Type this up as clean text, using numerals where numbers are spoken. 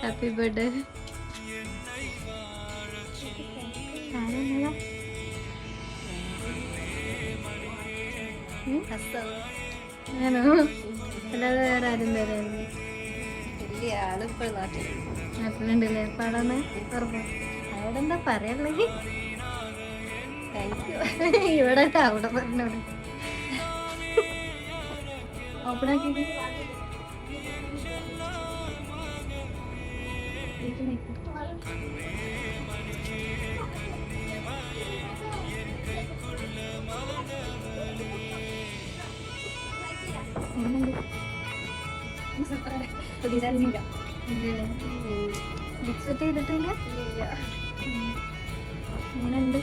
Happy birthday. ആണോ? അല്ലാതെ വേറെ ആരും തരായിരുന്നു? വലിയ ആളിപ്പോൾ നാട്ടിലുണ്ടല്ലേ? പാടാന്ന് പറഞ്ഞു. അവിടെ എന്താ പറയാനുള്ളത്? Thank you. ഇവിടെ അവിടെ പറഞ്ഞോട് ഓപ്പണാക്കി. എക്സ്പെക്ട് ചെയ്തിട്ടില്ല. എങ്ങനെയുണ്ട്?